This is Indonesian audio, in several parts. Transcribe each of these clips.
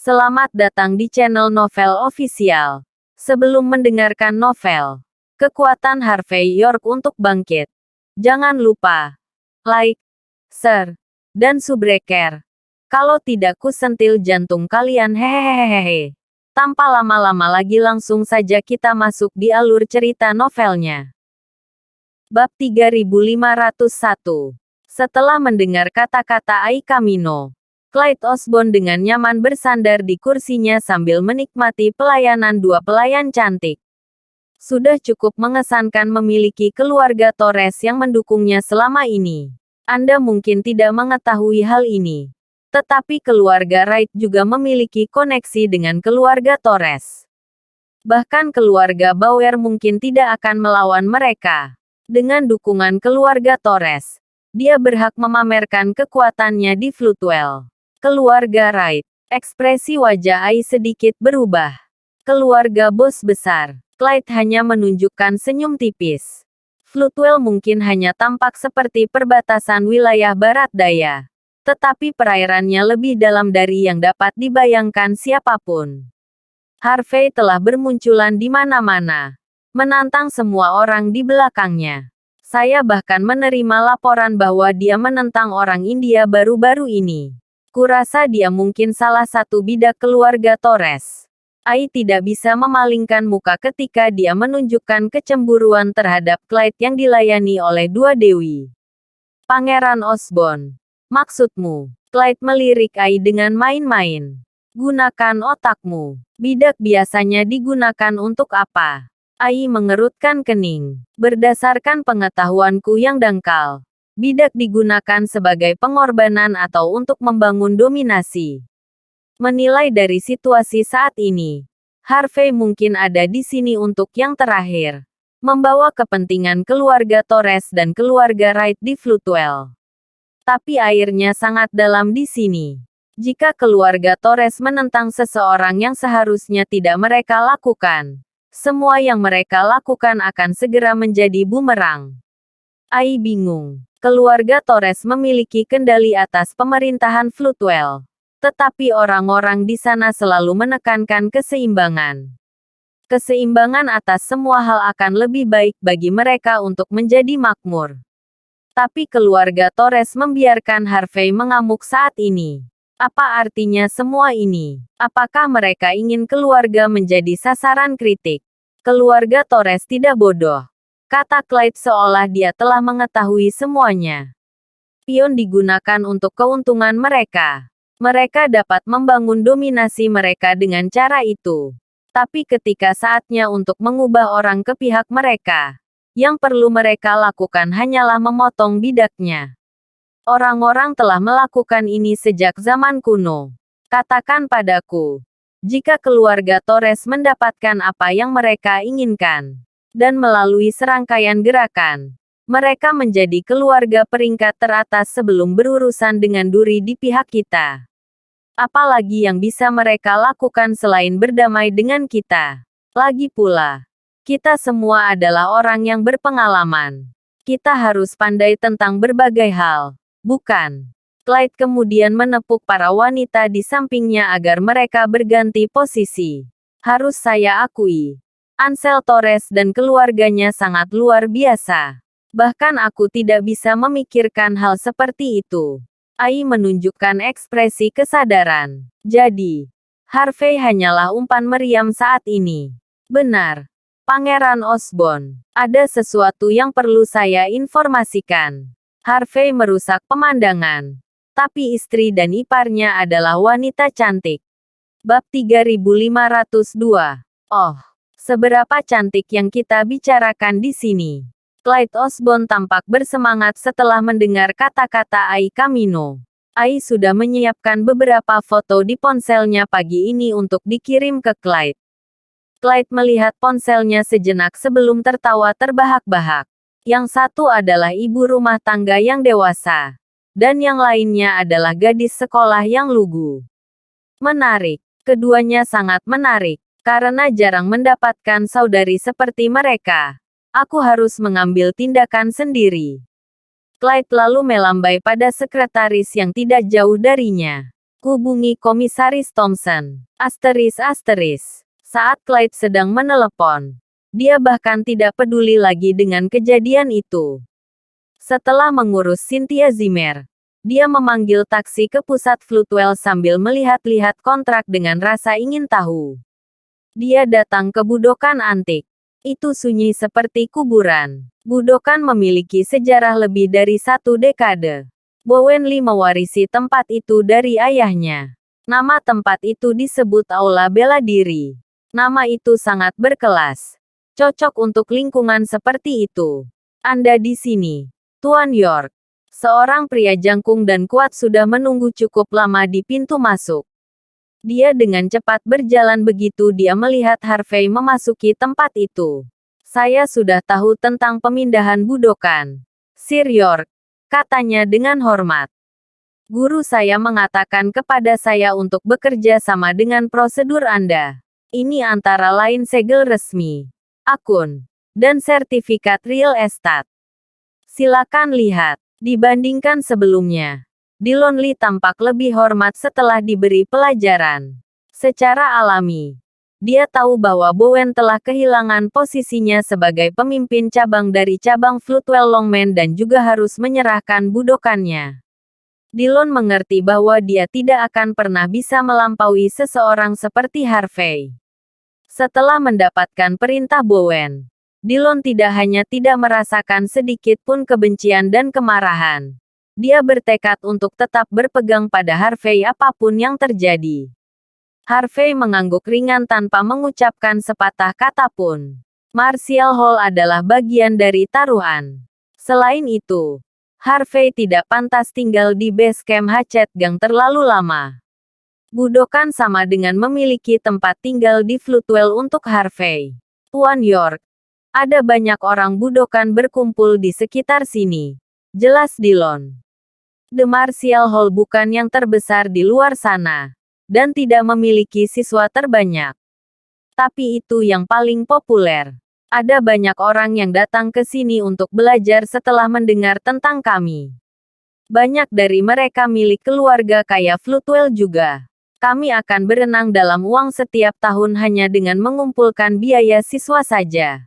Selamat datang di channel Novel Official. Sebelum mendengarkan novel, kekuatan Harvey York untuk bangkit. Jangan lupa like, share, dan subscribe. Kalau tidak kusentil jantung kalian hehehehe. Tanpa lama-lama lagi langsung saja kita masuk di alur cerita novelnya. Bab 3501. Setelah mendengar kata-kata Ai Kamino, Clyde Osborne dengan nyaman bersandar di kursinya sambil menikmati pelayanan dua pelayan cantik. Sudah cukup mengesankan memiliki keluarga Torres yang mendukungnya selama ini. Anda mungkin tidak mengetahui hal ini. Tetapi keluarga Wright juga memiliki koneksi dengan keluarga Torres. Bahkan keluarga Bauer mungkin tidak akan melawan mereka. Dengan dukungan keluarga Torres, dia berhak memamerkan kekuatannya di Floodwell. Keluarga Wright. Ekspresi wajah Ai sedikit berubah. Keluarga bos besar. Clyde hanya menunjukkan senyum tipis. Floodwell mungkin hanya tampak seperti perbatasan wilayah barat daya. Tetapi perairannya lebih dalam dari yang dapat dibayangkan siapapun. Harvey telah bermunculan di mana-mana. Menantang semua orang di belakangnya. Saya bahkan menerima laporan bahwa dia menentang orang India baru-baru ini. Kurasa dia mungkin salah satu bidak keluarga Torres. Ai tidak bisa memalingkan muka ketika dia menunjukkan kecemburuan terhadap Clyde yang dilayani oleh dua dewi. Pangeran Osborne. Maksudmu? Clyde melirik Ai dengan main-main. Gunakan otakmu. Bidak biasanya digunakan untuk apa? Ai mengerutkan kening. Berdasarkan pengetahuanku yang dangkal, bidak digunakan sebagai pengorbanan atau untuk membangun dominasi. Menilai dari situasi saat ini, Harvey mungkin ada di sini untuk yang terakhir. Membawa kepentingan keluarga Torres dan keluarga Wright di Floodwell. Tapi airnya sangat dalam di sini. Jika keluarga Torres menentang seseorang yang seharusnya tidak mereka lakukan, semua yang mereka lakukan akan segera menjadi bumerang. Ai bingung. Keluarga Torres memiliki kendali atas pemerintahan Floodwell. Tetapi orang-orang di sana selalu menekankan keseimbangan. Keseimbangan atas semua hal akan lebih baik bagi mereka untuk menjadi makmur. Tapi keluarga Torres membiarkan Harvey mengamuk saat ini. Apa artinya semua ini? Apakah mereka ingin keluarga menjadi sasaran kritik? Keluarga Torres tidak bodoh. Kata Clyde seolah dia telah mengetahui semuanya. Pion digunakan untuk keuntungan mereka. Mereka dapat membangun dominasi mereka dengan cara itu. Tapi ketika saatnya untuk mengubah orang ke pihak mereka, yang perlu mereka lakukan hanyalah memotong bidaknya. Orang-orang telah melakukan ini sejak zaman kuno. Katakan padaku, jika keluarga Torres mendapatkan apa yang mereka inginkan, dan melalui serangkaian gerakan, mereka menjadi keluarga peringkat teratas sebelum berurusan dengan duri di pihak kita. Apalagi yang bisa mereka lakukan selain berdamai dengan kita? Lagi pula, kita semua adalah orang yang berpengalaman. Kita harus pandai tentang berbagai hal, bukan? Clyde kemudian menepuk para wanita di sampingnya agar mereka berganti posisi. Harus saya akui, Ansel Torres dan keluarganya sangat luar biasa. Bahkan aku tidak bisa memikirkan hal seperti itu. Ai menunjukkan ekspresi kesadaran. Jadi, Harvey hanyalah umpan meriam saat ini. Benar. Pangeran Osborne, ada sesuatu yang perlu saya informasikan. Harvey merusak pemandangan. Tapi istri dan iparnya adalah wanita cantik. Bab 3502. Oh, seberapa cantik yang kita bicarakan di sini. Clyde Osborne tampak bersemangat setelah mendengar kata-kata Ai Kamino. Ai sudah menyiapkan beberapa foto di ponselnya pagi ini untuk dikirim ke Clyde. Clyde melihat ponselnya sejenak sebelum tertawa terbahak-bahak. Yang satu adalah ibu rumah tangga yang dewasa. Dan yang lainnya adalah gadis sekolah yang lugu. Menarik. Keduanya sangat menarik. Karena jarang mendapatkan saudari seperti mereka, aku harus mengambil tindakan sendiri. Clyde lalu melambai pada sekretaris yang tidak jauh darinya. Hubungi Komisaris Thompson. Asteris. Saat Clyde sedang menelepon, dia bahkan tidak peduli lagi dengan kejadian itu. Setelah mengurus Cynthia Zimmer, dia memanggil taksi ke pusat Floodwell sambil melihat-lihat kontrak dengan rasa ingin tahu. Dia datang ke budokan antik. Itu sunyi seperti kuburan. Budokan memiliki sejarah lebih dari 1 dekade. Bowen Lee mewarisi tempat itu dari ayahnya. Nama tempat itu disebut Aula Bela Diri. Nama itu sangat berkelas. Cocok untuk lingkungan seperti itu. Anda di sini, Tuan York. Seorang pria jangkung dan kuat sudah menunggu cukup lama di pintu masuk. Dia dengan cepat berjalan begitu dia melihat Harvey memasuki tempat itu. Saya sudah tahu tentang pemindahan budokan, Sir York, katanya dengan hormat. Guru saya mengatakan kepada saya untuk bekerja sama dengan prosedur Anda. Ini antara lain segel resmi, akun, dan sertifikat real estate. Silakan lihat. Dibandingkan sebelumnya, Dillon Lee tampak lebih hormat setelah diberi pelajaran. Secara alami, dia tahu bahwa Bowen telah kehilangan posisinya sebagai pemimpin cabang dari cabang Floodwell Longman dan juga harus menyerahkan budokannya. Dillon mengerti bahwa dia tidak akan pernah bisa melampaui seseorang seperti Harvey. Setelah mendapatkan perintah Bowen, Dillon tidak hanya tidak merasakan sedikit pun kebencian dan kemarahan. Dia bertekad untuk tetap berpegang pada Harvey apapun yang terjadi. Harvey mengangguk ringan tanpa mengucapkan sepatah kata pun. Martial Hall adalah bagian dari taruhan. Selain itu, Harvey tidak pantas tinggal di base camp Hatchet Gang terlalu lama. Budokan sama dengan memiliki tempat tinggal di Floodwell untuk Harvey. Tuan York, ada banyak orang budokan berkumpul di sekitar sini. Jelas Dillon. The Martial Hall bukan yang terbesar di luar sana, dan tidak memiliki siswa terbanyak. Tapi itu yang paling populer. Ada banyak orang yang datang ke sini untuk belajar setelah mendengar tentang kami. Banyak dari mereka milik keluarga kaya Floodwell juga. Kami akan berenang dalam uang setiap tahun hanya dengan mengumpulkan biaya siswa saja.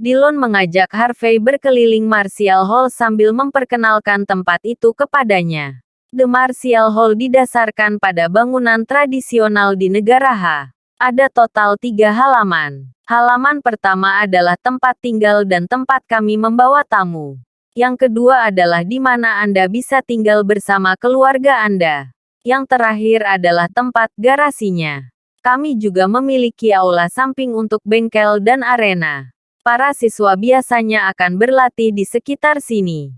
Dillon mengajak Harvey berkeliling Martial Hall sambil memperkenalkan tempat itu kepadanya. The Martial Hall didasarkan pada bangunan tradisional di negara H. Ada total 3 halaman. Halaman pertama adalah tempat tinggal dan tempat kami membawa tamu. Yang kedua adalah di mana Anda bisa tinggal bersama keluarga Anda. Yang terakhir adalah tempat garasinya. Kami juga memiliki aula samping untuk bengkel dan arena. Para siswa biasanya akan berlatih di sekitar sini.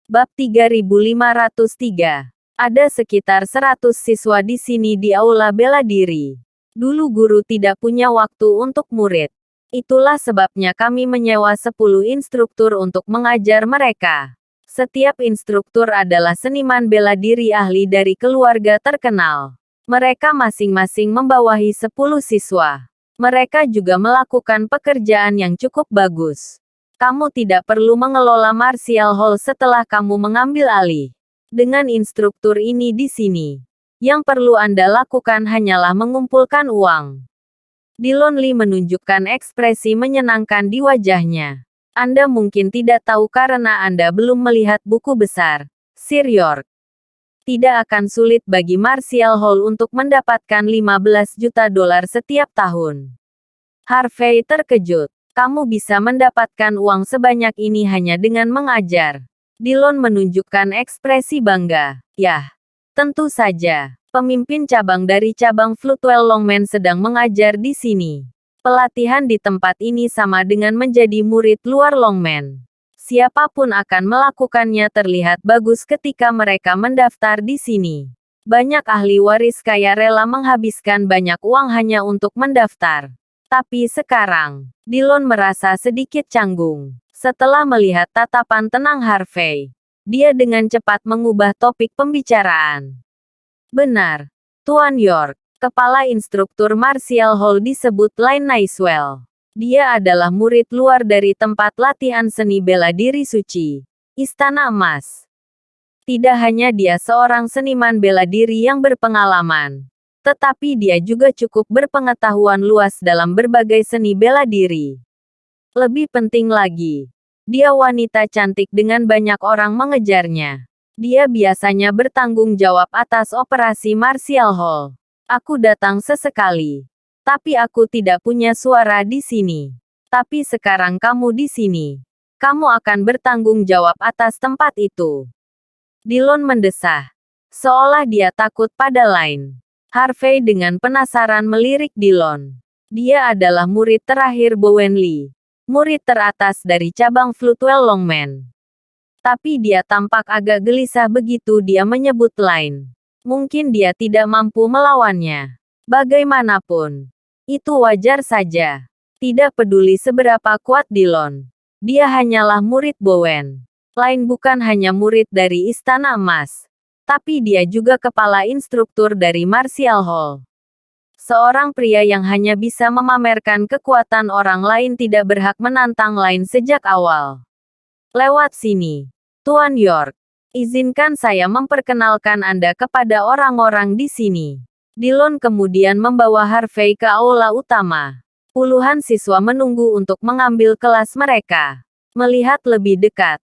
Bab 3503. Ada sekitar 100 siswa di sini di aula bela diri. Dulu guru tidak punya waktu untuk murid. Itulah sebabnya kami menyewa 10 instruktur untuk mengajar mereka. Setiap instruktur adalah seniman bela diri ahli dari keluarga terkenal. Mereka masing-masing membawahi 10 siswa. Mereka juga melakukan pekerjaan yang cukup bagus. Kamu tidak perlu mengelola Martial Hall setelah kamu mengambil alih. Dengan instruktur ini di sini, yang perlu Anda lakukan hanyalah mengumpulkan uang. Dillon Lee menunjukkan ekspresi menyenangkan di wajahnya. Anda mungkin tidak tahu karena Anda belum melihat buku besar, Sir York. Tidak akan sulit bagi Martial Hall untuk mendapatkan 15 juta dolar setiap tahun. Harvey terkejut. Kamu bisa mendapatkan uang sebanyak ini hanya dengan mengajar. Dillon menunjukkan ekspresi bangga. Yah, tentu saja. Pemimpin cabang dari cabang Floodwell Longman sedang mengajar di sini. Pelatihan di tempat ini sama dengan menjadi murid luar Longman. Siapapun akan melakukannya terlihat bagus ketika mereka mendaftar di sini. Banyak ahli waris kaya rela menghabiskan banyak uang hanya untuk mendaftar. Tapi sekarang, Dillon merasa sedikit canggung. Setelah melihat tatapan tenang Harvey, dia dengan cepat mengubah topik pembicaraan. Benar, Tuan York, kepala instruktur Martial Hall disebut Lynn Nicewell. Dia adalah murid luar dari tempat latihan seni bela diri suci, Istana Emas. Tidak hanya dia seorang seniman bela diri yang berpengalaman, tetapi dia juga cukup berpengetahuan luas dalam berbagai seni bela diri. Lebih penting lagi, dia wanita cantik dengan banyak orang mengejarnya. Dia biasanya bertanggung jawab atas operasi Martial Hall. Aku datang sesekali, tapi aku tidak punya suara di sini. Tapi sekarang kamu di sini. Kamu akan bertanggung jawab atas tempat itu. Dillon mendesah. Seolah dia takut pada Line. Harvey dengan penasaran melirik Dillon. Dia adalah murid terakhir Bowen Lee. Murid teratas dari cabang Floodwell Longman. Tapi dia tampak agak gelisah begitu dia menyebut Line. Mungkin dia tidak mampu melawannya. Bagaimanapun, itu wajar saja. Tidak peduli seberapa kuat Dillon. Dia hanyalah murid Bowen. Line bukan hanya murid dari Istana Emas, tapi dia juga kepala instruktur dari Martial Hall. Seorang pria yang hanya bisa memamerkan kekuatan orang lain tidak berhak menantang Line sejak awal. Lewat sini, Tuan York. Izinkan saya memperkenalkan Anda kepada orang-orang di sini. Dillon kemudian membawa Harvey ke aula utama. Puluhan siswa menunggu untuk mengambil kelas mereka. Melihat lebih dekat,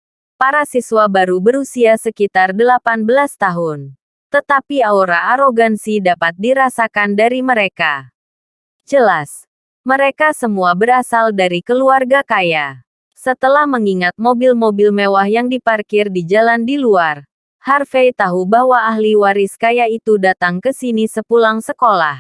para siswa baru berusia sekitar 18 tahun. Tetapi aura arogansi dapat dirasakan dari mereka. Jelas, mereka semua berasal dari keluarga kaya. Setelah mengingat mobil-mobil mewah yang diparkir di jalan di luar, Harvey tahu bahwa ahli waris kaya itu datang ke sini sepulang sekolah.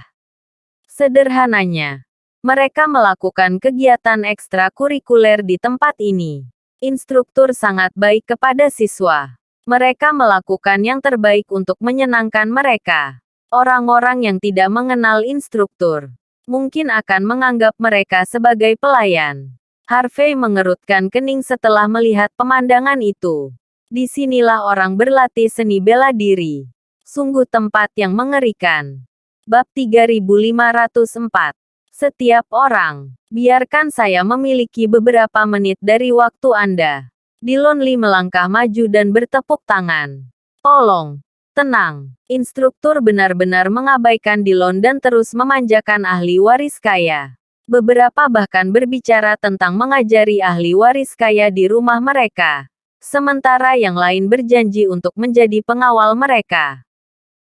Sederhananya, mereka melakukan kegiatan ekstrakurikuler di tempat ini. Instruktur sangat baik kepada siswa. Mereka melakukan yang terbaik untuk menyenangkan mereka. Orang-orang yang tidak mengenal instruktur mungkin akan menganggap mereka sebagai pelayan. Harvey mengerutkan kening setelah melihat pemandangan itu. Disinilah orang berlatih seni bela diri. Sungguh tempat yang mengerikan. Bab 3504. Setiap orang. Biarkan saya memiliki beberapa menit dari waktu Anda. Dillon Lee melangkah maju dan bertepuk tangan. Tolong. Tenang. Instruktur benar-benar mengabaikan Dillon dan terus memanjakan ahli waris kaya. Beberapa bahkan berbicara tentang mengajari ahli waris kaya di rumah mereka. Sementara yang lain berjanji untuk menjadi pengawal mereka.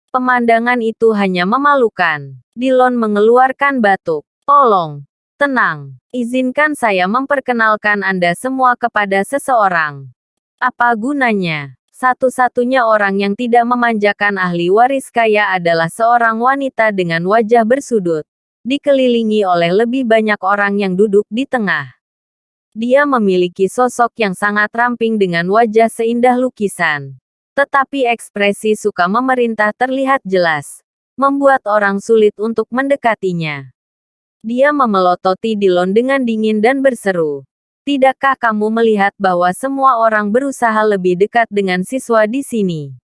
Pemandangan itu hanya memalukan. Dillon mengeluarkan batuk. Tolong. Tenang. Izinkan saya memperkenalkan Anda semua kepada seseorang. Apa gunanya? Satu-satunya orang yang tidak memanjakan ahli waris kaya adalah seorang wanita dengan wajah bersudut, dikelilingi oleh lebih banyak orang yang duduk di tengah. Dia memiliki sosok yang sangat ramping dengan wajah seindah lukisan. Tetapi ekspresi suka memerintah terlihat jelas, membuat orang sulit untuk mendekatinya. Dia memelototi Dillon dengan dingin dan berseru. Tidakkah kamu melihat bahwa semua orang berusaha lebih dekat dengan siswa di sini?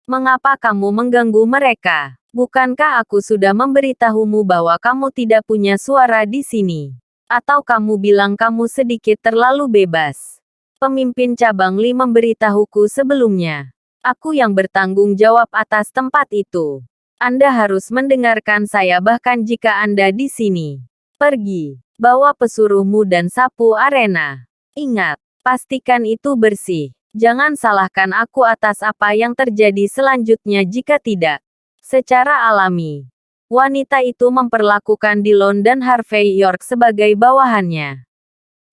Mengapa kamu mengganggu mereka? Bukankah aku sudah memberitahumu bahwa kamu tidak punya suara di sini? Atau kamu bilang kamu sedikit terlalu bebas? Pemimpin cabang Lee memberitahuku sebelumnya. Aku yang bertanggung jawab atas tempat itu. Anda harus mendengarkan saya bahkan jika Anda di sini. Pergi, bawa pesuruhmu dan sapu arena. Ingat, pastikan itu bersih. Jangan salahkan aku atas apa yang terjadi selanjutnya jika tidak. Secara alami, wanita itu memperlakukan Dillon dan Harvey York sebagai bawahannya.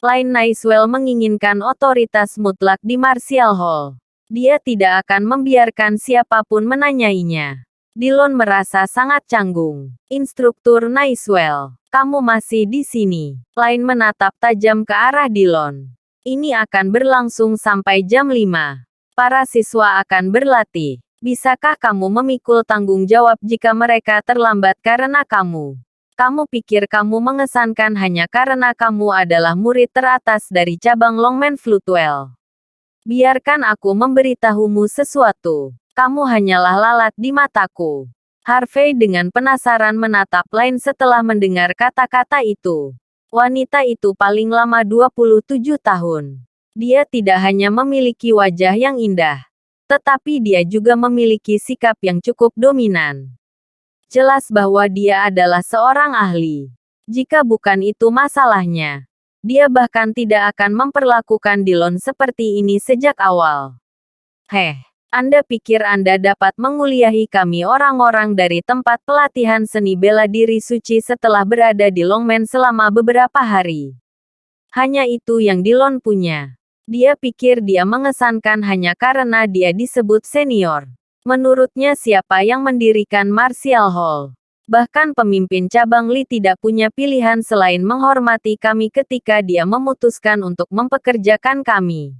Line Nicewell menginginkan otoritas mutlak di Martial Hall. Dia tidak akan membiarkan siapapun menanyainya. Dillon merasa sangat canggung. Instruktur Nicewell, kamu masih di sini. Line menatap tajam ke arah Dillon. Ini akan berlangsung sampai jam 5. Para siswa akan berlatih. Bisakah kamu memikul tanggung jawab jika mereka terlambat karena kamu? Kamu pikir kamu mengesankan hanya karena kamu adalah murid teratas dari cabang Longman Floodwell? Biarkan aku memberitahumu sesuatu. Kamu hanyalah lalat di mataku. Harvey dengan penasaran menatap Line setelah mendengar kata-kata itu. Wanita itu paling lama 27 tahun. Dia tidak hanya memiliki wajah yang indah, Tetapi dia juga memiliki sikap yang cukup dominan. Jelas bahwa dia adalah seorang ahli. Jika bukan itu masalahnya, dia bahkan tidak akan memperlakukan Dillon seperti ini sejak awal. Anda pikir Anda dapat menguliahi kami orang-orang dari tempat pelatihan seni bela diri suci setelah berada di Longmen selama beberapa hari. Hanya itu yang Dillon punya. Dia pikir dia mengesankan hanya karena dia disebut senior. Menurutnya siapa yang mendirikan Martial Hall? Bahkan pemimpin cabang Li tidak punya pilihan selain menghormati kami ketika dia memutuskan untuk mempekerjakan kami.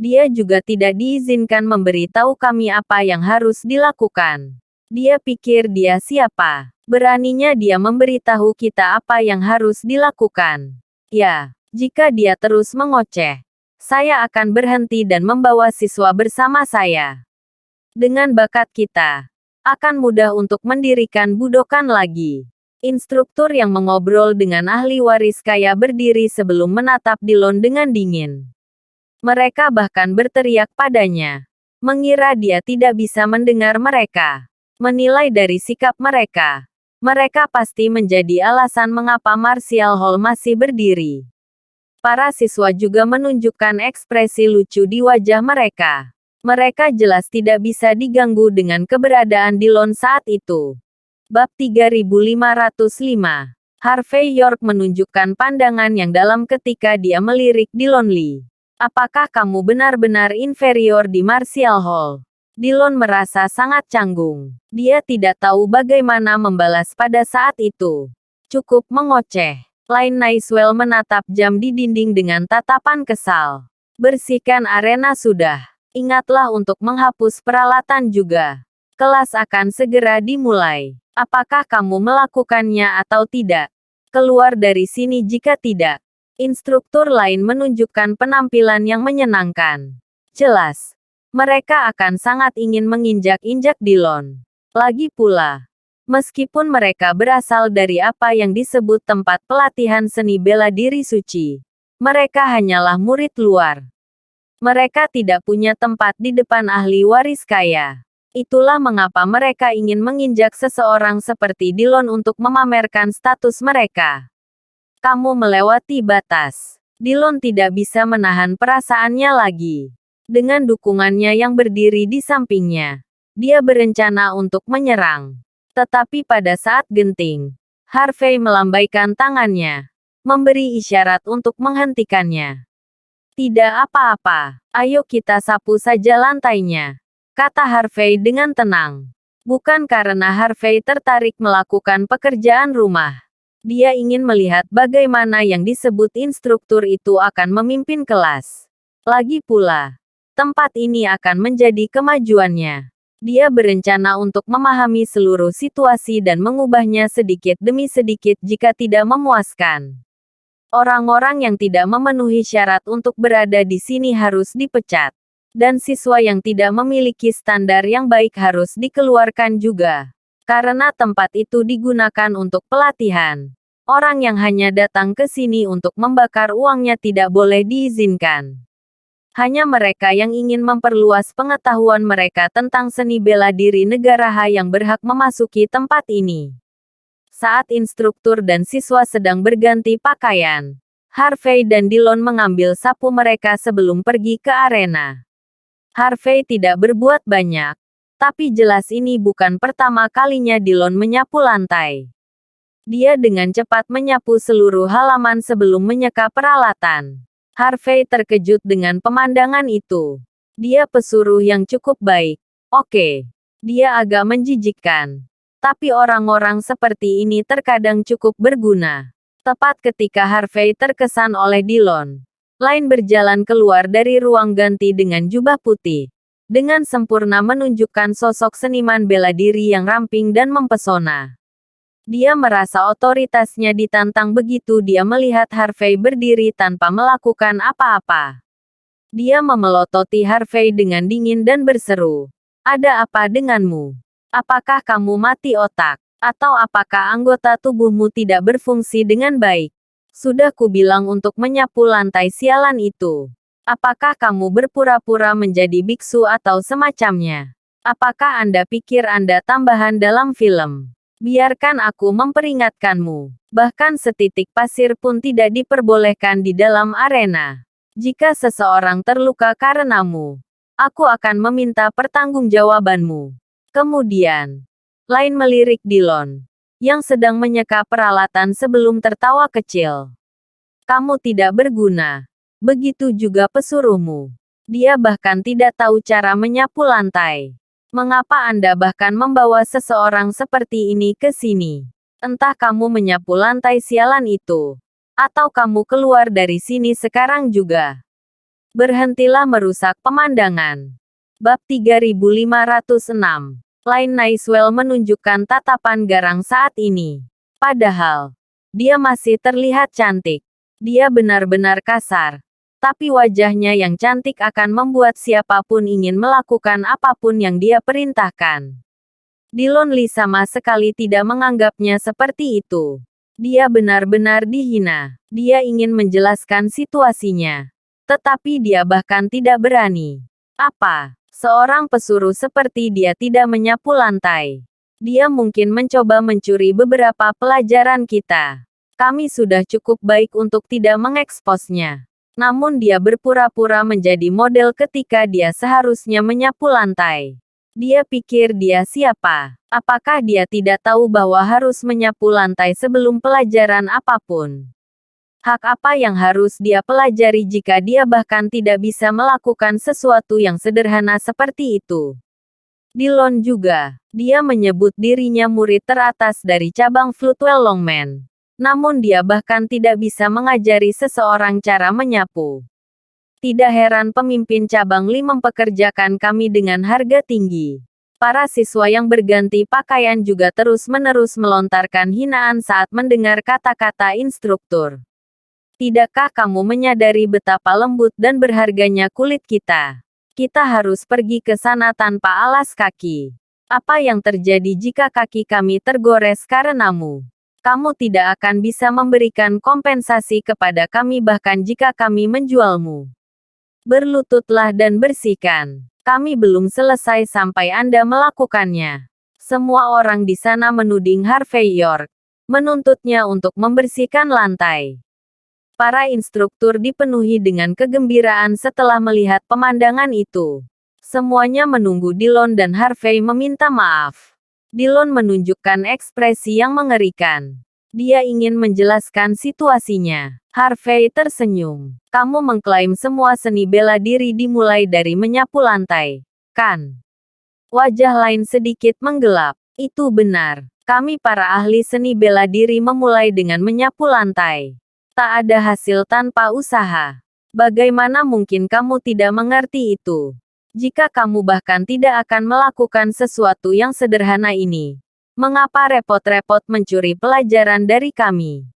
Dia juga tidak diizinkan memberitahu kami apa yang harus dilakukan. Dia pikir dia siapa? Beraninya dia memberitahu kita apa yang harus dilakukan. Ya, jika dia terus mengoceh, saya akan berhenti dan membawa siswa bersama saya. Dengan bakat kita, akan mudah untuk mendirikan budokan lagi. Instruktur yang mengobrol dengan ahli waris kaya berdiri sebelum menatap Dillon dengan dingin. Mereka bahkan berteriak padanya. Mengira dia tidak bisa mendengar mereka. Menilai dari sikap mereka. Mereka pasti menjadi alasan mengapa Martial Hall masih berdiri. Para siswa juga menunjukkan ekspresi lucu di wajah mereka. Mereka jelas tidak bisa diganggu dengan keberadaan Dillon saat itu. Bab 3505. Harvey York menunjukkan pandangan yang dalam ketika dia melirik Dillon Lee. Apakah kamu benar-benar inferior di Martial Hall? Dillon merasa sangat canggung. Dia tidak tahu bagaimana membalas pada saat itu. Cukup mengoceh. Lin Naiswell menatap jam di dinding dengan tatapan kesal. Bersihkan arena sudah. Ingatlah untuk menghapus peralatan juga. Kelas akan segera dimulai. Apakah kamu melakukannya atau tidak? Keluar dari sini jika tidak. Instruktur lain menunjukkan penampilan yang menyenangkan. Jelas, mereka akan sangat ingin menginjak-injak Dillon. Lagi pula, meskipun mereka berasal dari apa yang disebut tempat pelatihan seni bela diri suci, mereka hanyalah murid luar. Mereka tidak punya tempat di depan ahli waris kaya. Itulah mengapa mereka ingin menginjak seseorang seperti Dillon untuk memamerkan status mereka. Kamu melewati batas. Dillon tidak bisa menahan perasaannya lagi. Dengan dukungannya yang berdiri di sampingnya, dia berencana untuk menyerang. Tetapi pada saat genting, Harvey melambaikan tangannya, memberi isyarat untuk menghentikannya. Tidak apa-apa, ayo kita sapu saja lantainya, kata Harvey dengan tenang. Bukan karena Harvey tertarik melakukan pekerjaan rumah. Dia ingin melihat bagaimana yang disebut instruktur itu akan memimpin kelas. Lagi pula, tempat ini akan menjadi kemajuannya. Dia berencana untuk memahami seluruh situasi dan mengubahnya sedikit demi sedikit jika tidak memuaskan. Orang-orang yang tidak memenuhi syarat untuk berada di sini harus dipecat. Dan siswa yang tidak memiliki standar yang baik harus dikeluarkan juga. Karena tempat itu digunakan untuk pelatihan. Orang yang hanya datang ke sini untuk membakar uangnya tidak boleh diizinkan. Hanya mereka yang ingin memperluas pengetahuan mereka tentang seni bela diri negara H yang berhak memasuki tempat ini. Saat instruktur dan siswa sedang berganti pakaian, Harvey dan Dillon mengambil sapu mereka sebelum pergi ke arena. Harvey tidak berbuat banyak. Tapi jelas ini bukan pertama kalinya Dillon menyapu lantai. Dia dengan cepat menyapu seluruh halaman sebelum menyeka peralatan. Harvey terkejut dengan pemandangan itu. Dia pesuruh yang cukup baik. Oke. Dia agak menjijikkan. Tapi orang-orang seperti ini terkadang cukup berguna. Tepat ketika Harvey terkesan oleh Dillon, Lin berjalan keluar dari ruang ganti dengan jubah putih. Dengan sempurna menunjukkan sosok seniman bela diri yang ramping dan mempesona. Dia merasa otoritasnya ditantang begitu dia melihat Harvey berdiri tanpa melakukan apa-apa. Dia memelototi Harvey dengan dingin dan berseru, "Ada apa denganmu? Apakah kamu mati otak? Atau apakah anggota tubuhmu tidak berfungsi dengan baik? Sudah kubilang untuk menyapu lantai sialan itu." Apakah kamu berpura-pura menjadi biksu atau semacamnya? Apakah Anda pikir Anda tambahan dalam film? Biarkan aku memperingatkanmu. Bahkan setitik pasir pun tidak diperbolehkan di dalam arena. Jika seseorang terluka karenamu, aku akan meminta pertanggungjawabanmu. Kemudian, lain melirik Dillon, yang sedang menyeka peralatan sebelum tertawa kecil. Kamu tidak berguna. Begitu juga pesuruhmu. Dia bahkan tidak tahu cara menyapu lantai. Mengapa Anda bahkan membawa seseorang seperti ini ke sini? Entah kamu menyapu lantai sialan itu, atau kamu keluar dari sini sekarang juga. Berhentilah merusak pemandangan. Bab 3506. Lain Naiswell menunjukkan tatapan garang saat ini. Padahal, dia masih terlihat cantik. Dia benar-benar kasar. Tapi wajahnya yang cantik akan membuat siapapun ingin melakukan apapun yang dia perintahkan. Dillon Lee sama sekali tidak menganggapnya seperti itu. Dia benar-benar dihina. Dia ingin menjelaskan situasinya. Tetapi dia bahkan tidak berani. Apa? Seorang pesuruh seperti dia tidak menyapu lantai. Dia mungkin mencoba mencuri beberapa pelajaran kita. Kami sudah cukup baik untuk tidak mengeksposnya. Namun dia berpura-pura menjadi model ketika dia seharusnya menyapu lantai. Dia pikir dia siapa? Apakah dia tidak tahu bahwa harus menyapu lantai sebelum pelajaran apapun? Hak apa yang harus dia pelajari jika dia bahkan tidak bisa melakukan sesuatu yang sederhana seperti itu? Dillon juga. Dia menyebut dirinya murid teratas dari cabang Floodwell Longman. Namun dia bahkan tidak bisa mengajari seseorang cara menyapu. Tidak heran pemimpin cabang Lee mempekerjakan kami dengan harga tinggi. Para siswa yang berganti pakaian juga terus-menerus melontarkan hinaan saat mendengar kata-kata instruktur. Tidakkah kamu menyadari betapa lembut dan berharganya kulit kita? Kita harus pergi ke sana tanpa alas kaki. Apa yang terjadi jika kaki kami tergores karenamu? Kamu tidak akan bisa memberikan kompensasi kepada kami bahkan jika kami menjualmu. Berlututlah dan bersihkan. Kami belum selesai sampai Anda melakukannya. Semua orang di sana menuding Harvey York, menuntutnya untuk membersihkan lantai. Para instruktur dipenuhi dengan kegembiraan setelah melihat pemandangan itu. Semuanya menunggu Dillon dan Harvey meminta maaf. Dillon menunjukkan ekspresi yang mengerikan. Dia ingin menjelaskan situasinya. Harvey tersenyum. Kamu mengklaim semua seni bela diri dimulai dari menyapu lantai, kan? Wajah lain sedikit menggelap. Itu benar. Kami para ahli seni bela diri memulai dengan menyapu lantai. Tak ada hasil tanpa usaha. Bagaimana mungkin kamu tidak mengerti itu? Jika kamu bahkan tidak akan melakukan sesuatu yang sederhana ini, mengapa repot-repot mencuri pelajaran dari kami?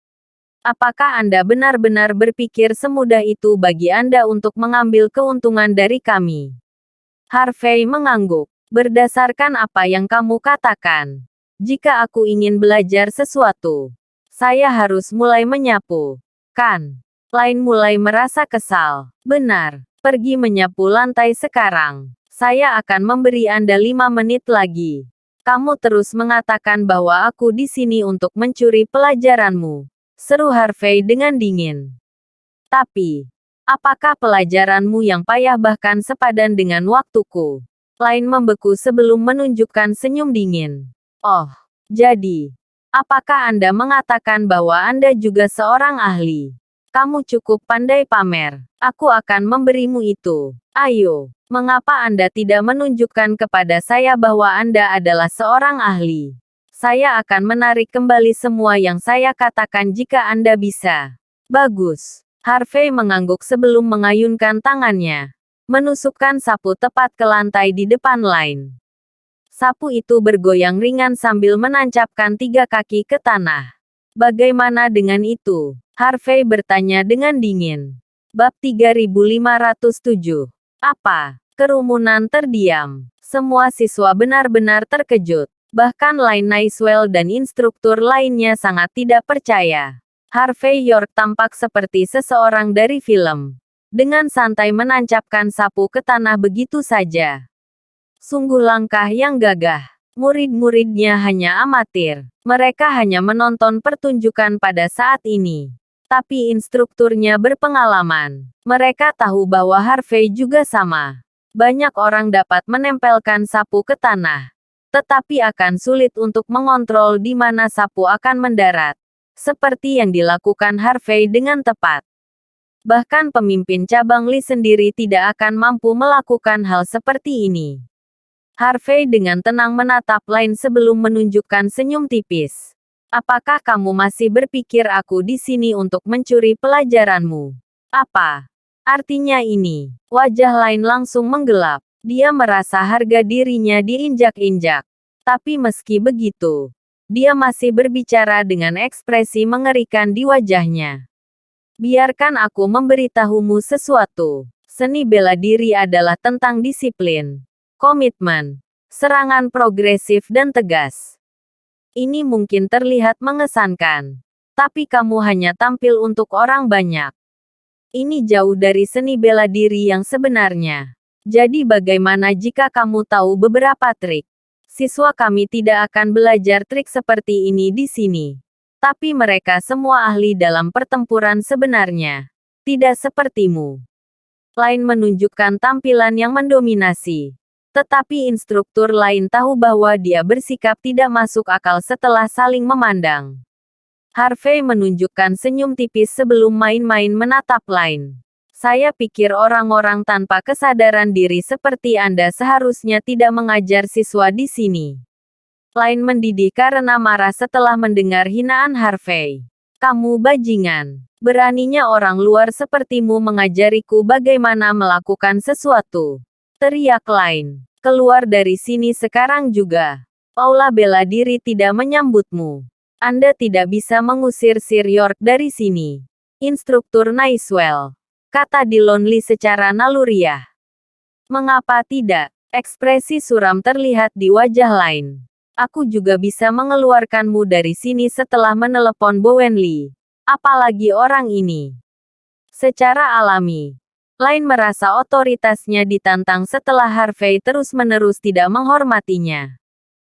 Apakah Anda benar-benar berpikir semudah itu bagi Anda untuk mengambil keuntungan dari kami? Harvey mengangguk. Berdasarkan apa yang kamu katakan, jika aku ingin belajar sesuatu, saya harus mulai menyapu, kan? Lain mulai merasa kesal. Benar. Pergi menyapu lantai sekarang. Saya akan memberi Anda 5 menit lagi. Kamu terus mengatakan bahwa aku di sini untuk mencuri pelajaranmu, seru Harvey dengan dingin. Tapi, apakah pelajaranmu yang payah bahkan sepadan dengan waktuku? Lain membeku sebelum menunjukkan senyum dingin. Oh, jadi, apakah Anda mengatakan bahwa Anda juga seorang ahli? Kamu cukup pandai pamer. Aku akan memberimu itu. Ayo, mengapa Anda tidak menunjukkan kepada saya bahwa Anda adalah seorang ahli? Saya akan menarik kembali semua yang saya katakan jika Anda bisa. Bagus. Harvey mengangguk sebelum mengayunkan tangannya. Menusukkan sapu tepat ke lantai di depan Lain. Sapu itu bergoyang ringan sambil menancapkan 3 kaki ke tanah. Bagaimana dengan itu? Harvey bertanya dengan dingin. Bab 3507. Apa? Kerumunan terdiam. Semua siswa benar-benar terkejut. Bahkan Lain Naiswell dan instruktur lainnya sangat tidak percaya. Harvey York tampak seperti seseorang dari film. dengan santai menancapkan sapu ke tanah begitu saja. Sungguh langkah yang gagah. Murid-muridnya hanya amatir. Mereka hanya menonton pertunjukan pada saat ini. Tapi instrukturnya berpengalaman. Mereka tahu bahwa Harvey juga sama. Banyak orang dapat menempelkan sapu ke tanah. Tetapi akan sulit untuk mengontrol di mana sapu akan mendarat. Seperti yang dilakukan Harvey dengan tepat. Bahkan pemimpin cabang Lee sendiri tidak akan mampu melakukan hal seperti ini. Harvey dengan tenang menatap Line sebelum menunjukkan senyum tipis. Apakah kamu masih berpikir aku di sini untuk mencuri pelajaranmu? Apa artinya ini? Wajah Line langsung menggelap. Dia merasa harga dirinya diinjak-injak. Tapi meski begitu, dia masih berbicara dengan ekspresi mengerikan di wajahnya. Biarkan aku memberitahumu sesuatu. Seni bela diri adalah tentang disiplin, komitmen, serangan progresif dan tegas. Ini mungkin terlihat mengesankan, tapi kamu hanya tampil untuk orang banyak. Ini jauh dari seni bela diri yang sebenarnya. Jadi bagaimana jika kamu tahu beberapa trik? Siswa kami tidak akan belajar trik seperti ini di sini. Tapi mereka semua ahli dalam pertempuran sebenarnya. Tidak sepertimu. Line menunjukkan tampilan yang mendominasi. Tetapi instruktur lain tahu bahwa dia bersikap tidak masuk akal setelah saling memandang. Harvey menunjukkan senyum tipis sebelum main-main menatap Line. Saya pikir orang-orang tanpa kesadaran diri seperti Anda seharusnya tidak mengajar siswa di sini. Line mendidih karena marah setelah mendengar hinaan Harvey. Kamu bajingan. Beraninya orang luar sepertimu mengajariku bagaimana melakukan sesuatu. Teriak Line. Keluar dari sini sekarang juga. Aula bela diri tidak menyambutmu. Anda tidak bisa mengusir Sir York dari sini. Instruktur Nicewell. Kata Dillon Lee secara naluriah. Mengapa tidak? Ekspresi suram terlihat di wajah Line. Aku juga bisa mengeluarkanmu dari sini setelah menelepon Bowen Lee. Apalagi orang ini. Secara alami, Line merasa otoritasnya ditantang setelah Harvey terus-menerus tidak menghormatinya.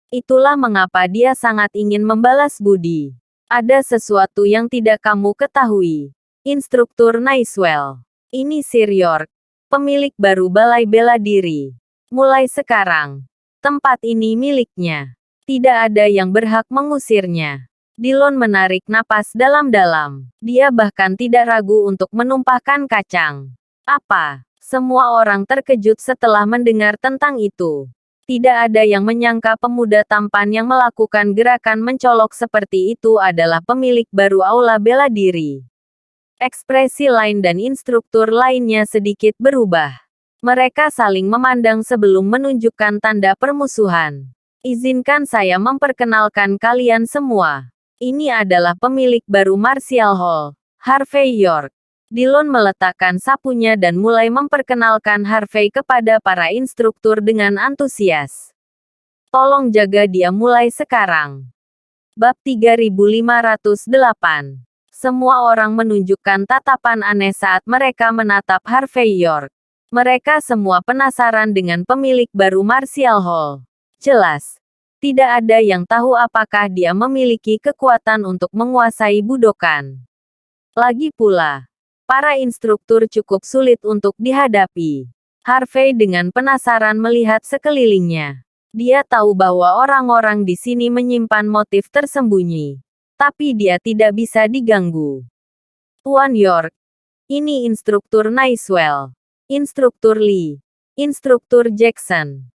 Itulah mengapa dia sangat ingin membalas budi. Ada sesuatu yang tidak kamu ketahui. Instruktur Nicewell. Ini Sir York, pemilik baru balai bela diri. Mulai sekarang, tempat ini miliknya. Tidak ada yang berhak mengusirnya. Dillon menarik napas dalam-dalam. Dia bahkan tidak ragu untuk menumpahkan kacang. Apa? Semua orang terkejut setelah mendengar tentang itu. Tidak ada yang menyangka pemuda tampan yang melakukan gerakan mencolok seperti itu adalah pemilik baru aula bela diri. Ekspresi Line dan instruktur lainnya sedikit berubah. Mereka saling memandang sebelum menunjukkan tanda permusuhan. Izinkan saya memperkenalkan kalian semua. Ini adalah pemilik baru Martial Hall, Harvey York. Dillon meletakkan sapunya dan mulai memperkenalkan Harvey kepada para instruktur dengan antusias. Tolong jaga dia mulai sekarang. Bab 3508. Semua orang menunjukkan tatapan aneh saat mereka menatap Harvey York. Mereka semua penasaran dengan pemilik baru Martial Hall. Jelas, tidak ada yang tahu apakah dia memiliki kekuatan untuk menguasai budokan. Lagi pula, para instruktur cukup sulit untuk dihadapi. Harvey dengan penasaran melihat sekelilingnya. Dia tahu bahwa orang-orang di sini menyimpan motif tersembunyi. Tapi dia tidak bisa diganggu. Tuan York. Ini instruktur Nicewell. Instruktur Lee. Instruktur Jackson.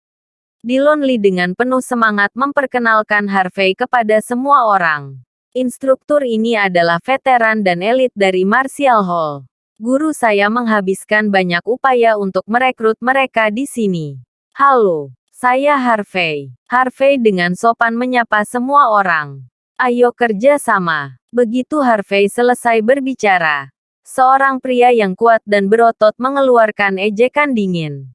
Dillon Lee dengan penuh semangat memperkenalkan Harvey kepada semua orang. Instruktur ini adalah veteran dan elit dari Martial Hall. Guru saya menghabiskan banyak upaya untuk merekrut mereka di sini. Halo, saya Harvey. Harvey dengan sopan menyapa semua orang. Ayo kerja sama. Begitu Harvey selesai berbicara, seorang pria yang kuat dan berotot mengeluarkan ejekan dingin.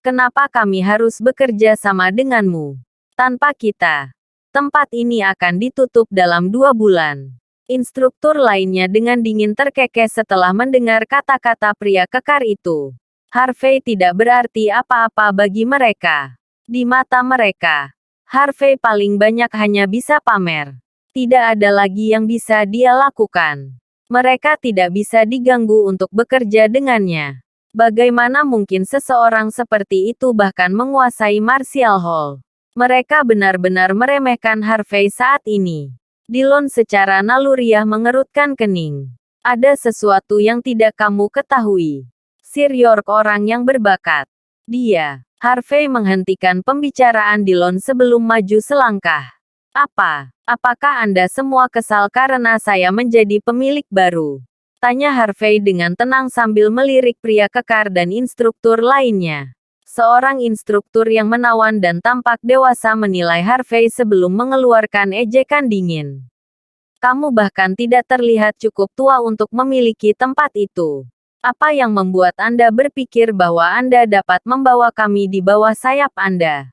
Kenapa kami harus bekerja sama denganmu? Tanpa kita, tempat ini akan ditutup dalam 2 bulan. Instruktur lainnya dengan dingin terkekeh setelah mendengar kata-kata pria kekar itu. Harvey tidak berarti apa-apa bagi mereka. Di mata mereka, Harvey paling banyak hanya bisa pamer. Tidak ada lagi yang bisa dia lakukan. Mereka tidak bisa diganggu untuk bekerja dengannya. Bagaimana mungkin seseorang seperti itu bahkan menguasai Martial Hall? Mereka benar-benar meremehkan Harvey saat ini. Dillon secara naluriah mengerutkan kening. Ada sesuatu yang tidak kamu ketahui. Sir York orang yang berbakat. Dia, Harvey menghentikan pembicaraan Dillon sebelum maju selangkah. Apakah Anda semua kesal karena saya menjadi pemilik baru? Tanya Harvey dengan tenang sambil melirik pria kekar dan instruktur lainnya. Seorang instruktur yang menawan dan tampak dewasa menilai Harvey sebelum mengeluarkan ejekan dingin. Kamu bahkan tidak terlihat cukup tua untuk memiliki tempat itu. Apa yang membuat Anda berpikir bahwa Anda dapat membawa kami di bawah sayap Anda?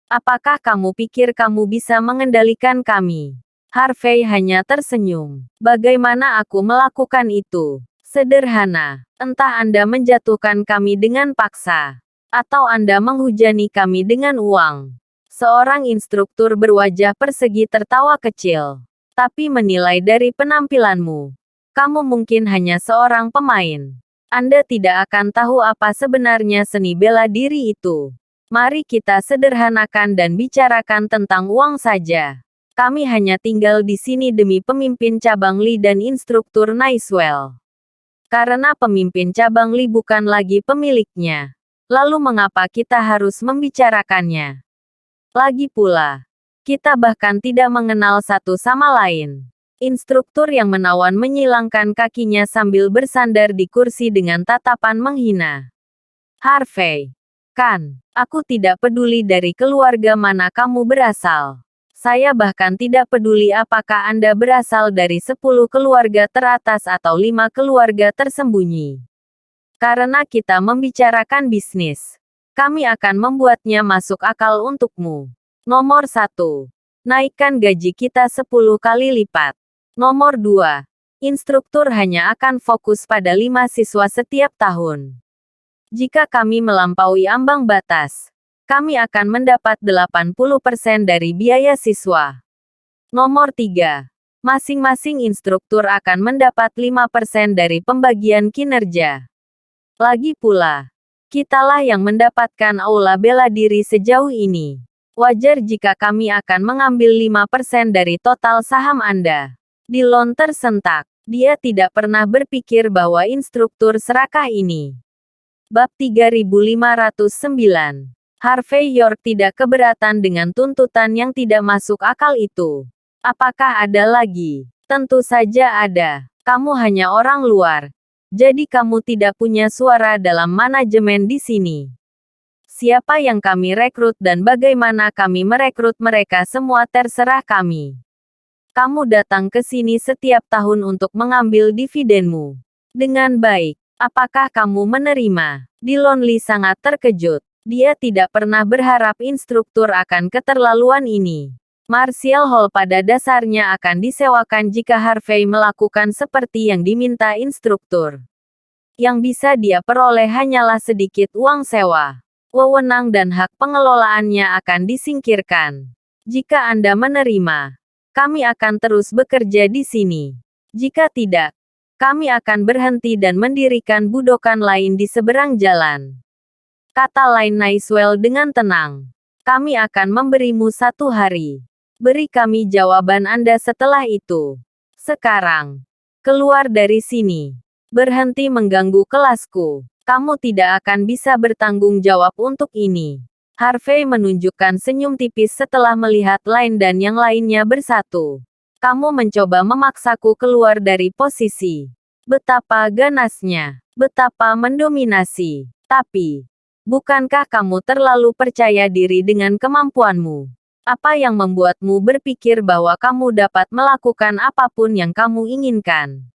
Apakah kamu pikir kamu bisa mengendalikan kami? Harvey hanya tersenyum. Bagaimana aku melakukan itu? Sederhana. Entah Anda menjatuhkan kami dengan paksa. Atau Anda menghujani kami dengan uang. Seorang instruktur berwajah persegi tertawa kecil. Tapi menilai dari penampilanmu, kamu mungkin hanya seorang pemain. Anda tidak akan tahu apa sebenarnya seni bela diri itu. Mari kita sederhanakan dan bicarakan tentang uang saja. Kami hanya tinggal di sini demi pemimpin cabang Lee dan instruktur Nicewell. Karena pemimpin cabang Lee bukan lagi pemiliknya. Lalu mengapa kita harus membicarakannya? Lagi pula, kita bahkan tidak mengenal satu sama lain. Instruktur yang menawan menyilangkan kakinya sambil bersandar di kursi dengan tatapan menghina. Harvey, kan, aku tidak peduli dari keluarga mana kamu berasal. Saya bahkan tidak peduli apakah Anda berasal dari 10 keluarga teratas atau 5 keluarga tersembunyi. Karena kita membicarakan bisnis, kami akan membuatnya masuk akal untukmu. Nomor 1. Naikkan gaji kita 10 kali lipat. Nomor 2. Instruktur hanya akan fokus pada 5 siswa setiap tahun. Jika kami melampaui ambang batas, kami akan mendapat 80% dari biaya siswa. Nomor 3. Masing-masing instruktur akan mendapat 5% dari pembagian kinerja. Lagi pula, kitalah yang mendapatkan aula bela diri sejauh ini. Wajar jika kami akan mengambil 5% dari total saham Anda. Dillon tersentak. Dia tidak pernah berpikir bahwa instruktur serakah ini. Bab 3509. Harvey York tidak keberatan dengan tuntutan yang tidak masuk akal itu. Apakah ada lagi? Tentu saja ada. Kamu hanya orang luar. Jadi kamu tidak punya suara dalam manajemen di sini. Siapa yang kami rekrut dan bagaimana kami merekrut mereka semua terserah kami. Kamu datang ke sini setiap tahun untuk mengambil dividenmu. Dengan baik. Apakah kamu menerima? Dillon Lee sangat terkejut. Dia tidak pernah berharap instruktur akan keterlaluan ini. Martial Hall pada dasarnya akan disewakan jika Harvey melakukan seperti yang diminta instruktur. Yang bisa dia peroleh hanyalah sedikit uang sewa. Wewenang dan hak pengelolaannya akan disingkirkan. Jika Anda menerima, kami akan terus bekerja di sini. Jika tidak, kami akan berhenti dan mendirikan budokan lain di seberang jalan. Kata lain Nicewell dengan tenang. Kami akan memberimu 1 hari. Beri kami jawaban Anda setelah itu. Sekarang, keluar dari sini. Berhenti mengganggu kelasku. Kamu tidak akan bisa bertanggung jawab untuk ini. Harvey menunjukkan senyum tipis setelah melihat Lain dan yang lainnya bersatu. Kamu mencoba memaksaku keluar dari posisi. Betapa ganasnya. Betapa mendominasi. Tapi, bukankah kamu terlalu percaya diri dengan kemampuanmu? Apa yang membuatmu berpikir bahwa kamu dapat melakukan apapun yang kamu inginkan?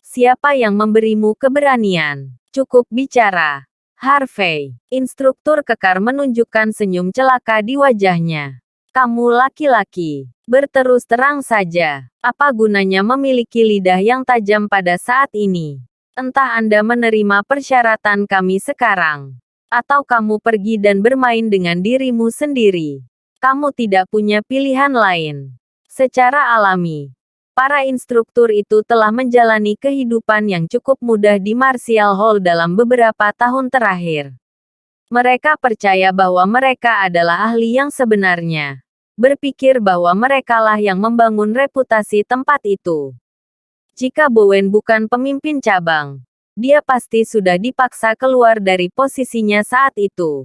Siapa yang memberimu keberanian? Cukup bicara. Harvey, instruktur kekar menunjukkan senyum celaka di wajahnya. Kamu laki-laki. Berterus terang saja, apa gunanya memiliki lidah yang tajam pada saat ini? Entah Anda menerima persyaratan kami sekarang, atau kamu pergi dan bermain dengan dirimu sendiri. Kamu tidak punya pilihan lain. Secara alami, para instruktur itu telah menjalani kehidupan yang cukup mudah di Martial Hall dalam beberapa tahun terakhir. Mereka percaya bahwa mereka adalah ahli yang sebenarnya. Berpikir bahwa merekalah yang membangun reputasi tempat itu. Jika Bowen bukan pemimpin cabang, dia pasti sudah dipaksa keluar dari posisinya saat itu.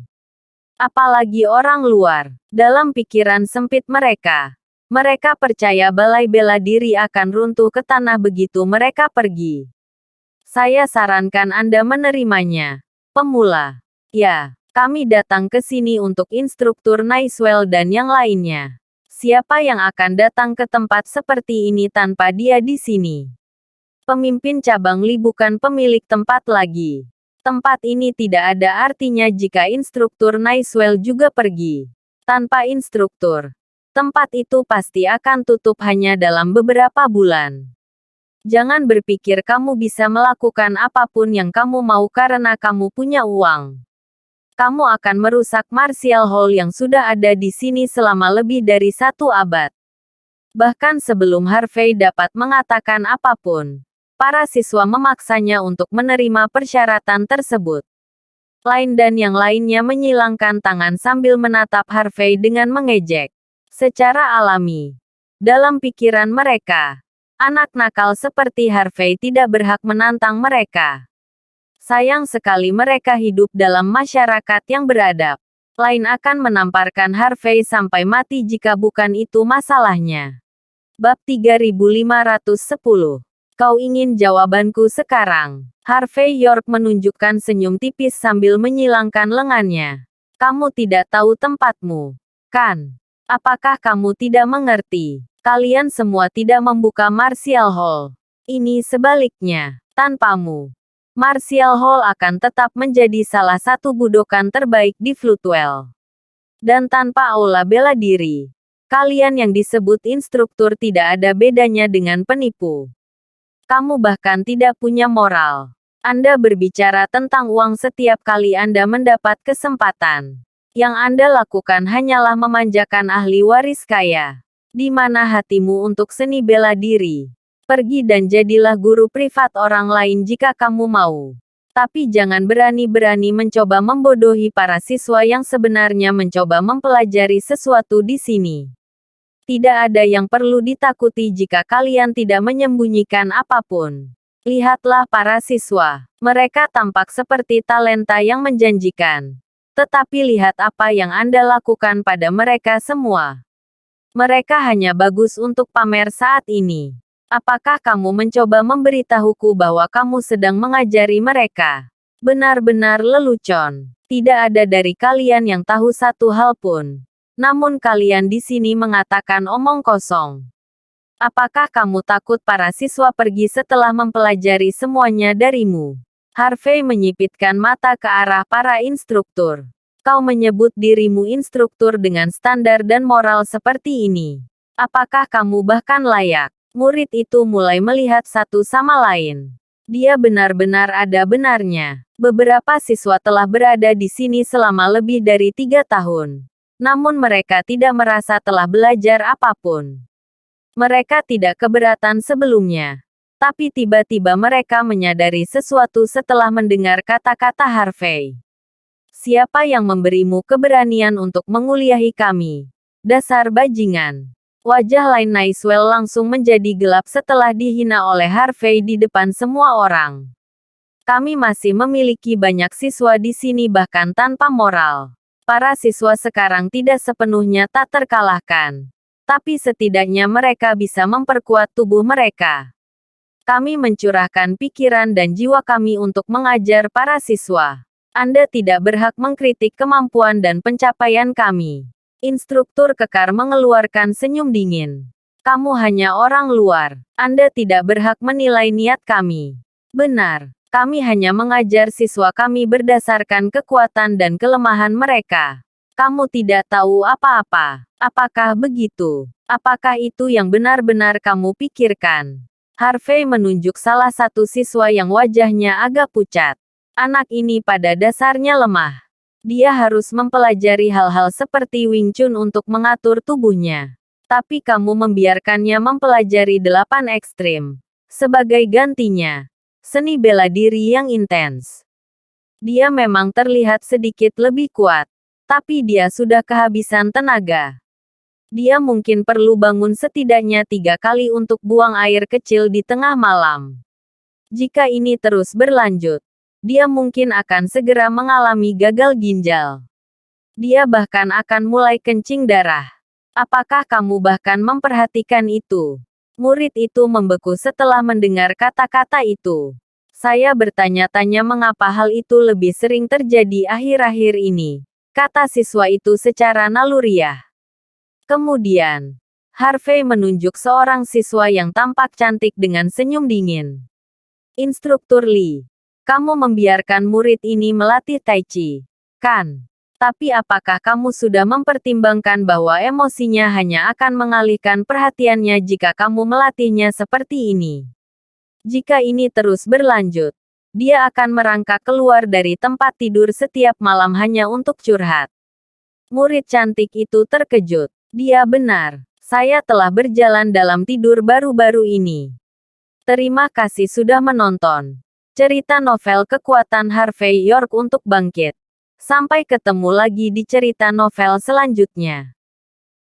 Apalagi orang luar, dalam pikiran sempit mereka. Mereka percaya balai bela diri akan runtuh ke tanah begitu mereka pergi. Saya sarankan Anda menerimanya. Pemula. Ya. Kami datang ke sini untuk instruktur Nicewell dan yang lainnya. Siapa yang akan datang ke tempat seperti ini tanpa dia di sini? Pemimpin cabang Li bukan pemilik tempat lagi. Tempat ini tidak ada artinya jika instruktur Nicewell juga pergi. Tanpa instruktur, tempat itu pasti akan tutup hanya dalam beberapa bulan. Jangan berpikir kamu bisa melakukan apapun yang kamu mau karena kamu punya uang. Kamu akan merusak Martial Hall yang sudah ada di sini selama lebih dari 1 abad. Bahkan sebelum Harvey dapat mengatakan apapun, para siswa memaksanya untuk menerima persyaratan tersebut. Lain dan yang lainnya menyilangkan tangan sambil menatap Harvey dengan mengejek. Secara alami, dalam pikiran mereka, anak nakal seperti Harvey tidak berhak menantang mereka. Sayang sekali mereka hidup dalam masyarakat yang beradab. Lain akan menamparkan Harvey sampai mati jika bukan itu masalahnya. Bab 3510. Kau ingin jawabanku sekarang? Harvey York menunjukkan senyum tipis sambil menyilangkan lengannya. Kamu tidak tahu tempatmu, kan? Apakah kamu tidak mengerti? Kalian semua tidak membuka Martial Hall. Ini sebaliknya, tanpamu. Martial Hall akan tetap menjadi salah satu budokan terbaik di Floodwell. Dan tanpa aula bela diri, kalian yang disebut instruktur tidak ada bedanya dengan penipu. Kamu bahkan tidak punya moral. Anda berbicara tentang uang setiap kali Anda mendapat kesempatan. Yang Anda lakukan hanyalah memanjakan ahli waris kaya. Di mana hatimu untuk seni bela diri? Pergi dan jadilah guru privat orang lain jika kamu mau. Tapi jangan berani-berani mencoba membodohi para siswa yang sebenarnya mencoba mempelajari sesuatu di sini. Tidak ada yang perlu ditakuti jika kalian tidak menyembunyikan apapun. Lihatlah para siswa. Mereka tampak seperti talenta yang menjanjikan. Tetapi lihat apa yang Anda lakukan pada mereka semua. Mereka hanya bagus untuk pamer saat ini. Apakah kamu mencoba memberitahuku bahwa kamu sedang mengajari mereka? Benar-benar lelucon. Tidak ada dari kalian yang tahu satu hal pun. Namun kalian di sini mengatakan omong kosong. Apakah kamu takut para siswa pergi setelah mempelajari semuanya darimu? Harvey menyipitkan mata ke arah para instruktur. Kau menyebut dirimu instruktur dengan standar dan moral seperti ini. Apakah kamu bahkan layak? Murid itu mulai melihat satu sama lain. Dia benar-benar ada benarnya. Beberapa siswa telah berada di sini selama lebih dari 3 tahun. Namun mereka tidak merasa telah belajar apapun. Mereka tidak keberatan sebelumnya. Tapi tiba-tiba mereka menyadari sesuatu setelah mendengar kata-kata Harvey. Siapa yang memberimu keberanian untuk menguliahi kami? Dasar bajingan. Wajah lain Nicewell langsung menjadi gelap setelah dihina oleh Harvey di depan semua orang. Kami masih memiliki banyak siswa di sini bahkan tanpa moral. Para siswa sekarang tidak sepenuhnya tak terkalahkan. Tapi setidaknya mereka bisa memperkuat tubuh mereka. Kami mencurahkan pikiran dan jiwa kami untuk mengajar para siswa. Anda tidak berhak mengkritik kemampuan dan pencapaian kami. Instruktur kekar mengeluarkan senyum dingin. Kamu hanya orang luar. Anda tidak berhak menilai niat kami. Benar, kami hanya mengajar siswa kami berdasarkan kekuatan dan kelemahan mereka. Kamu tidak tahu apa-apa. Apakah begitu? Apakah itu yang benar-benar kamu pikirkan? Harvey menunjuk salah satu siswa yang wajahnya agak pucat. Anak ini pada dasarnya lemah. Dia harus mempelajari hal-hal seperti Wing Chun untuk mengatur tubuhnya. Tapi kamu membiarkannya mempelajari 8 ekstrim. Sebagai gantinya, seni bela diri yang intens. Dia memang terlihat sedikit lebih kuat. Tapi dia sudah kehabisan tenaga. Dia mungkin perlu bangun setidaknya 3 kali untuk buang air kecil di tengah malam. Jika ini terus berlanjut, dia mungkin akan segera mengalami gagal ginjal. Dia bahkan akan mulai kencing darah. Apakah kamu bahkan memperhatikan itu? Murid itu membeku setelah mendengar kata-kata itu. Saya bertanya-tanya mengapa hal itu lebih sering terjadi akhir-akhir ini, kata siswa itu secara naluriah. Kemudian, Harvey menunjuk seorang siswa yang tampak cantik dengan senyum dingin. Instruktur Lee, kamu membiarkan murid ini melatih Tai Chi, kan? Tapi apakah kamu sudah mempertimbangkan bahwa emosinya hanya akan mengalihkan perhatiannya jika kamu melatihnya seperti ini? Jika ini terus berlanjut, dia akan merangkak keluar dari tempat tidur setiap malam hanya untuk curhat. Murid cantik itu terkejut. Dia benar. Saya telah berjalan dalam tidur baru-baru ini. Terima kasih sudah menonton cerita novel kekuatan Harvey York untuk bangkit. Sampai ketemu lagi di cerita novel selanjutnya.